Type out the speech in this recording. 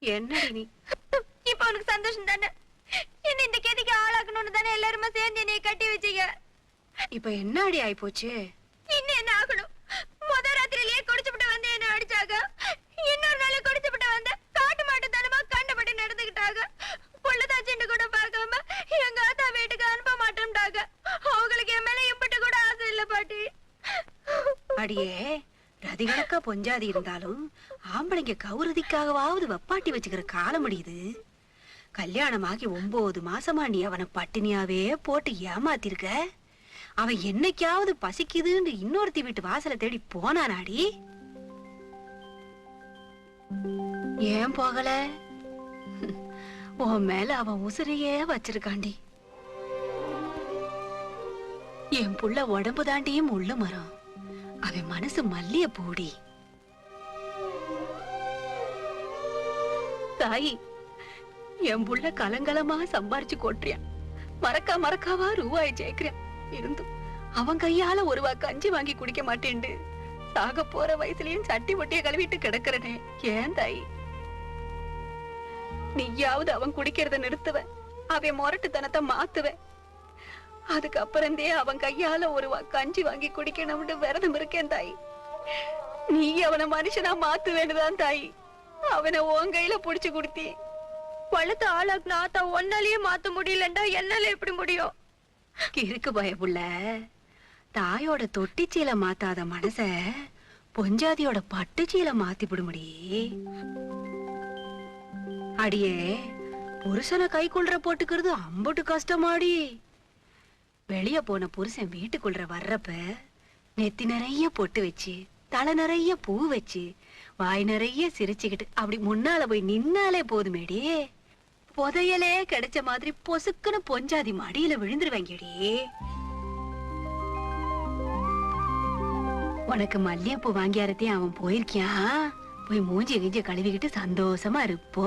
என்னடி நீ? இப்ப உனக்கு சந்தோஷம் தானே? என்ன இந்த கேதிக்கு ஆளாக்கணும்னு தானே எல்லாருமே சேர்ந்து என்னைய கட்டி வச்சீங்க. இப்ப என்னடி ஆயிப்போச்சு? இன்னும் என்ன ஆகணும்? முத ராத்திரிலேயே குடிச்சுட்டு வந்து என்ன அடிச்சாங்க. இன்னொரு நாள் குடிச்சுட்டு வந்து காட்டு மாட்டு தனமா கண்டபடி நடந்துக்கிட்டாங்க. புள்ளதாச்சின்னு கூட பார்க்காம எங்க ஆத்தா வீட்டுக்கு அனுப்ப மாட்டேன்ட்டாங்க. அவங்களுக்கு என் மேல இம்பட்டு கூட ஆசை இல்ல பாட்டி. அடியே, ரதிகணக்கா பொஞ்சாதி இருந்தாலும் ஆம்பளைங்க கௌரதிக்காகவாவது வப்பாட்டி வச்சுக்கிற காலம் முடியுது. கல்யாணமாகி 9 மாசமா நீ அவனை பட்டினியாவே போட்டு ஏமாத்திருக்க. அவன் என்னைக்காவது பசிக்குதுன்னு இன்னொருத்தி வீட்டு வாசலை தேடி போனானாடி? ஏன் போகல? உன் மேல அவன் உசிரையே வச்சிருக்காண்டி. என் புள்ள உடம்பு தாண்டியும் முள்ளு மரம், அவன் மனசு மல்லிய பூடி. தாயி, என் புள்ள கலங்கலமா சம்பாரிச்சு கொட்டுறியான். மறக்காவா ரூபாய் ஜெயிக்கிறேன். இருந்தும் அவன் கையால ஒருவா கஞ்சி வாங்கி குடிக்க மாட்டேன்டு சாக போற வயசுலயும் சட்டி ஒட்டிய கழுவிட்டு கிடக்குறனே. ஏன் தாயி? நீயாவது அவன் குடிக்கிறத நிறுத்துவ, அவன் முரட்டுத்தனத்தை மாத்துவ. அதுக்கப்புறந்தே அவன் கையால ஒருவா கஞ்சி வாங்கி குடிக்கணும்னு விரதம் இருக்கேன் தாயி. நீ அவனை மனுஷனா மாத்துவேன்னுதான் தாயி அவனை உன் கையில புடிச்சு குடுத்தி. பழுத்த ஆளாக்குன ஆத்தா ஒன்னாலேயே மாத்த முடியலண்டா என்னால எப்படி முடியும்? இருக்கு பயப்புள்ள. தாயோட தொட்டிச்சீல மாத்தாத மனச பொஞ்சாதியோட பட்டுச்சீல மாத்தி விடுமுடி. அடியே, புருஷனை கை கொள்ற போட்டுக்கிறது அம்புட்டு கஷ்டமாடி. வெளிய போன புருஷன் வீட்டுக்குள்ள வர்றப்ப நெத்தி நிறைய பொட்டு வச்சு, தலை நிறைய பூ வச்சு, வாய் நிறைய சிரிச்சுக்கிட்டு அப்படி முன்னால போய் நின்னாலே போதுமேடி. புதையலே கிடைச்ச மாதிரி பொசுக்குன்னு பொஞ்சாதி மடியில விழுந்துருவாங்கடி. உனக்கு மல்லிகைப்பூ வாங்கியாரத்தையும் அவன் போயிருக்கியா? போய் மூஞ்சி கீஞ்சி கழுவிக்கிட்டு சந்தோஷமா இருப்போ.